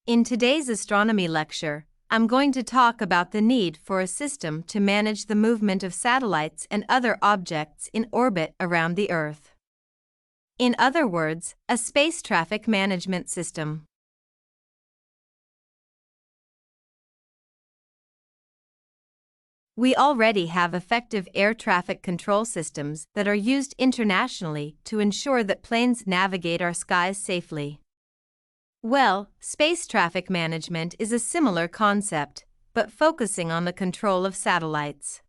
In today's astronomy lecture, I'm going to talk about the need for a system to manage the movement of satellites and other objects in orbit around the Earth. In other words, a space traffic management system. We already have effective air traffic control systems that are used internationally to ensure that planes navigate our skies safely. Well, space traffic management is a similar concept, but focusing on the control of satellites.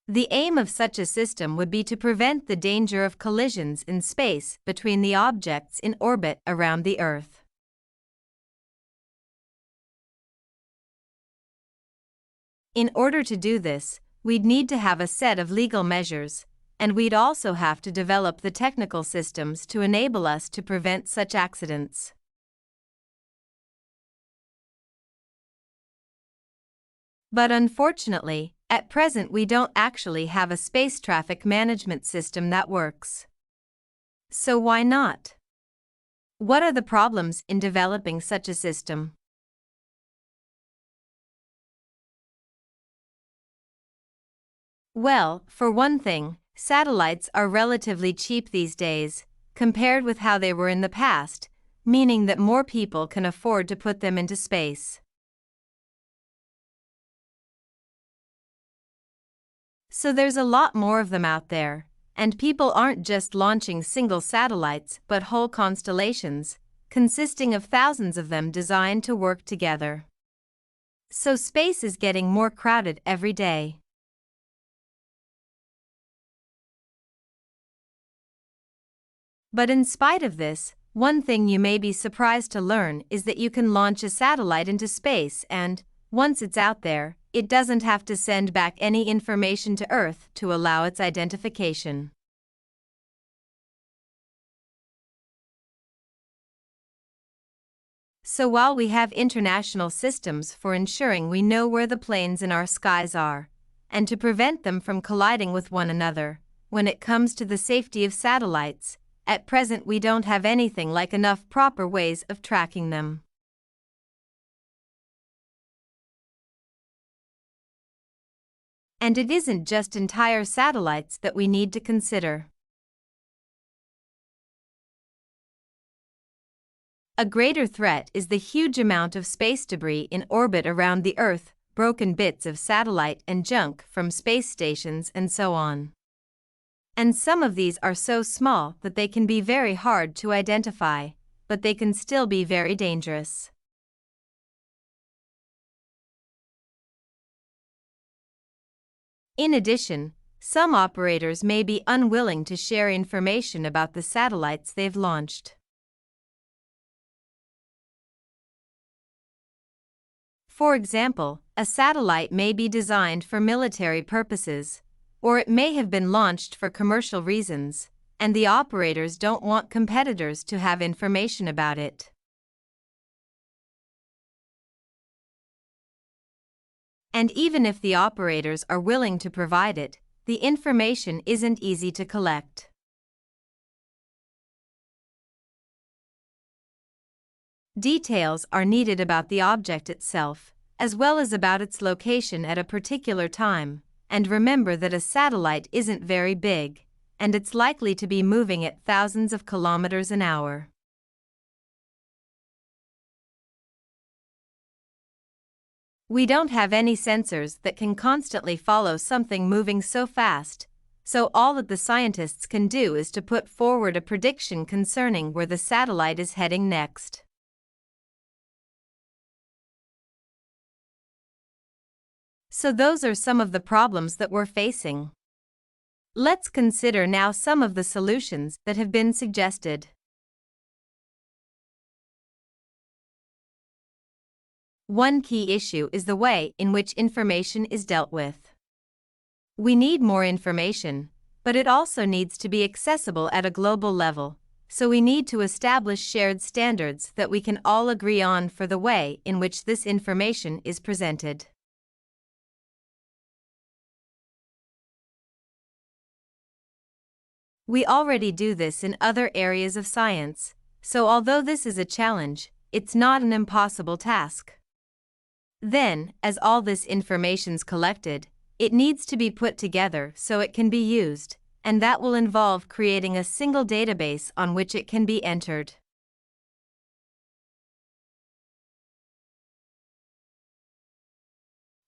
The aim of such a system would be to prevent the danger of collisions in space between the objects in orbit around the Earth. In order to do this, we'd need to have a set of legal measures, and we'd also have to develop the technical systems to enable us to prevent such accidents. But unfortunately, at present we don't actually have a space traffic management system that works. So why not? What are the problems in developing such a system? Well, for one thing, satellites are relatively cheap these days, compared with how they were in the past, meaning that more people can afford to put them into space. So there's a lot more of them out there, and people aren't just launching single satellites but whole constellations, consisting of thousands of them designed to work together. So space is getting more crowded every day. But in spite of this, one thing you may be surprised to learn is that you can launch a satellite into space and, once it's out there, it doesn't have to send back any information to Earth to allow its identification. So while we have international systems for ensuring we know where the planes in our skies are, and to prevent them from colliding with one another, when it comes to the safety of satellites, at present we don't have anything like enough proper ways of tracking them. And it isn't just entire satellites that we need to consider. A greater threat is the huge amount of space debris in orbit around the Earth, broken bits of satellite and junk from space stations and so on. And some of these are so small that they can be very hard to identify, but they can still be very dangerous. In addition, some operators may be unwilling to share information about the satellites they've launched. For example, a satellite may be designed for military purposes, or it may have been launched for commercial reasons, and the operators don't want competitors to have information about it. And even if the operators are willing to provide it, the information isn't easy to collect. Details are needed about the object itself, as well as about its location at a particular time. And remember that a satellite isn't very big, and it's likely to be moving at thousands of kilometers an hour. We don't have any sensors that can constantly follow something moving so fast, so all that the scientists can do is to put forward a prediction concerning where the satellite is heading next. So those are some of the problems that we're facing. Let's consider now some of the solutions that have been suggested. One key issue is the way in which information is dealt with. We need more information, but it also needs to be accessible at a global level, so we need to establish shared standards that we can all agree on for the way in which this information is presented. We already do this in other areas of science, so although this is a challenge, it's not an impossible task. Then, as all this information's collected, it needs to be put together so it can be used, and that will involve creating a single database on which it can be entered.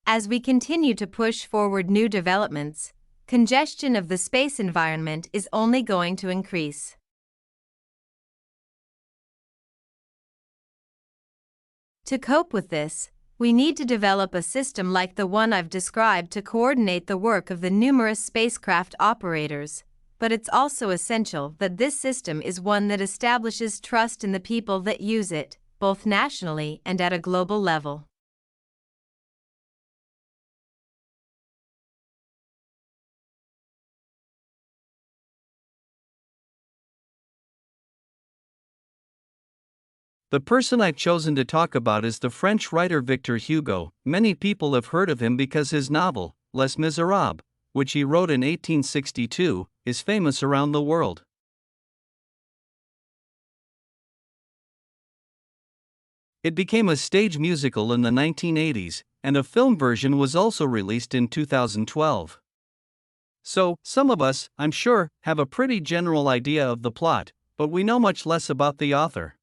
As we continue to push forward new developments, congestion of the space environment is only going to increase. To cope with this, we need to develop a system like the one I've described to coordinate the work of the numerous spacecraft operators, but it's also essential that this system is one that establishes trust in the people that use it, both nationally and at a global level. The person I've chosen to talk about is the French writer Victor Hugo. Many people have heard of him because his novel, Les Miserables, which he wrote in 1862, is famous around the world. It became a stage musical in the 1980s, and a film version was also released in 2012. So, some of us, I'm sure, have a pretty general idea of the plot, but we know much less about the author.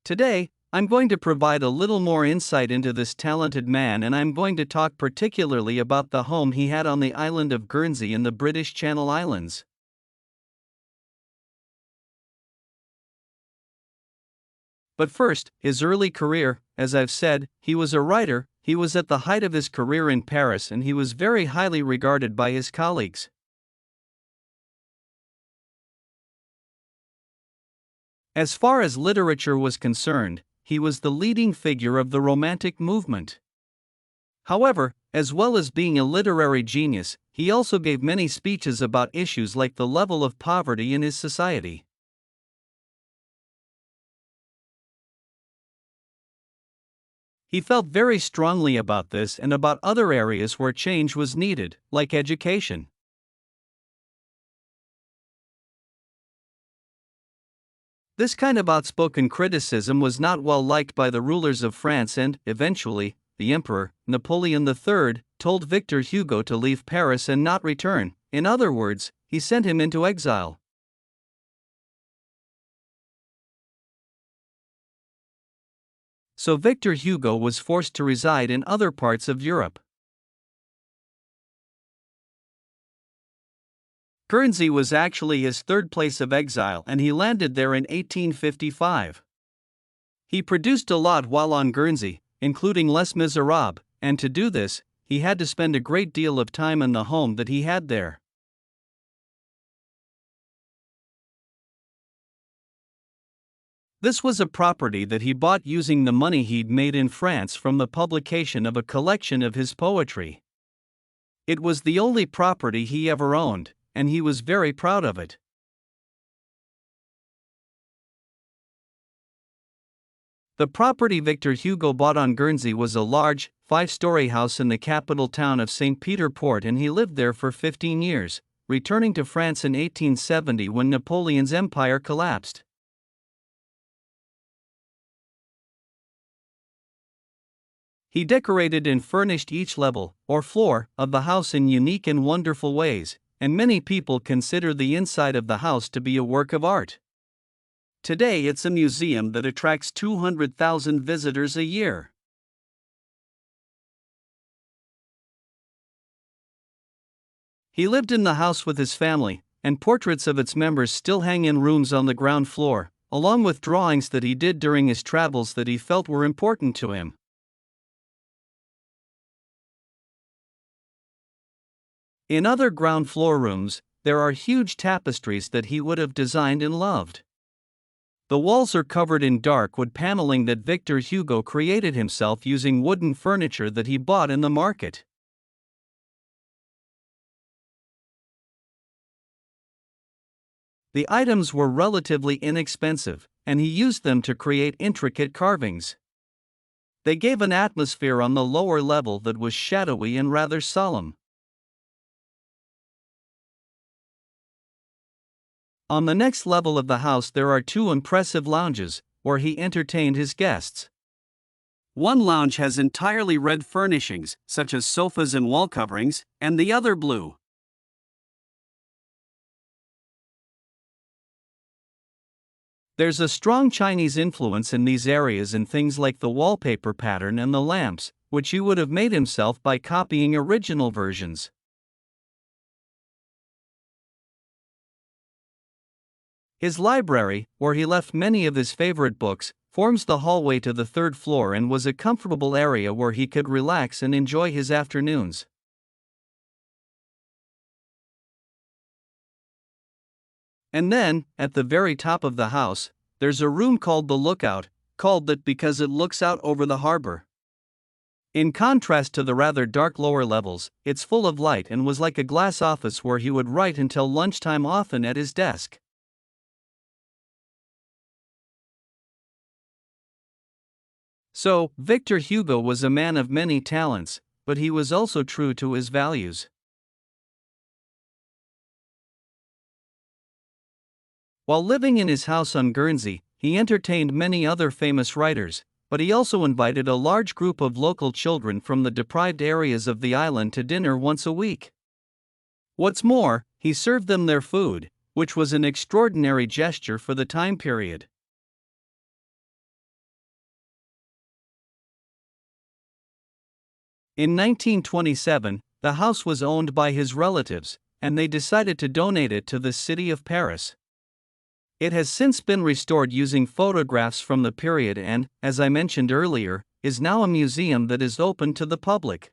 Today, I'm going to provide a little more insight into this talented man, and I'm going to talk particularly about the home he had on the island of Guernsey in the British Channel Islands. But first, his early career. As I've said, he was a writer. He was at the height of his career in Paris, and he was very highly regarded by his colleagues. As far as literature was concerned, he was the leading figure of the Romantic movement. However, as well as being a literary genius, he also gave many speeches about issues like the level of poverty in his society. He felt very strongly about this and about other areas where change was needed, like education. This kind of outspoken criticism was not well liked by the rulers of France, and, eventually, the Emperor, Napoleon III, told Victor Hugo to leave Paris and not return. In other words, he sent him into exile. So Victor Hugo was forced to reside in other parts of Europe. Guernsey was actually his third place of exile, and he landed there in 1855. He produced a lot while on Guernsey, including Les Miserables, and to do this, he had to spend a great deal of time in the home that he had there. This was a property that he bought using the money he'd made in France from the publication of a collection of his poetry. It was the only property he ever owned, and he was very proud of it. The property Victor Hugo bought on Guernsey was a large, 5-story house in the capital town of St. Peter Port, and he lived there for 15 years, returning to France in 1870 when Napoleon's empire collapsed. He decorated and furnished each level, or floor, of the house in unique and wonderful ways, and many people consider the inside of the house to be a work of art. Today it's a museum that attracts 200,000 visitors a year. He lived in the house with his family, and portraits of its members still hang in rooms on the ground floor, along with drawings that he did during his travels that he felt were important to him. In other ground floor rooms, there are huge tapestries that he would have designed and loved. The walls are covered in dark wood paneling that Victor Hugo created himself using wooden furniture that he bought in the market. The items were relatively inexpensive, and he used them to create intricate carvings. They gave an atmosphere on the lower level that was shadowy and rather solemn. On the next level of the house there are two impressive lounges, where he entertained his guests. One lounge has entirely red furnishings, such as sofas and wall coverings, and the other blue. There's a strong Chinese influence in these areas in things like the wallpaper pattern and the lamps, which he would have made himself by copying original versions. His library, where he left many of his favorite books, forms the hallway to the third floor and was a comfortable area where he could relax and enjoy his afternoons. And then, at the very top of the house, there's a room called the Lookout, called that because it looks out over the harbor. In contrast to the rather dark lower levels, it's full of light and was like a glass office where he would write until lunchtime, often at his desk. So, Victor Hugo was a man of many talents, but he was also true to his values. While living in his house on Guernsey, he entertained many other famous writers, but he also invited a large group of local children from the deprived areas of the island to dinner once a week. What's more, he served them their food, which was an extraordinary gesture for the time period. In 1927, the house was owned by his relatives, and they decided to donate it to the city of Paris. It has since been restored using photographs from the period and, as I mentioned earlier, is now a museum that is open to the public.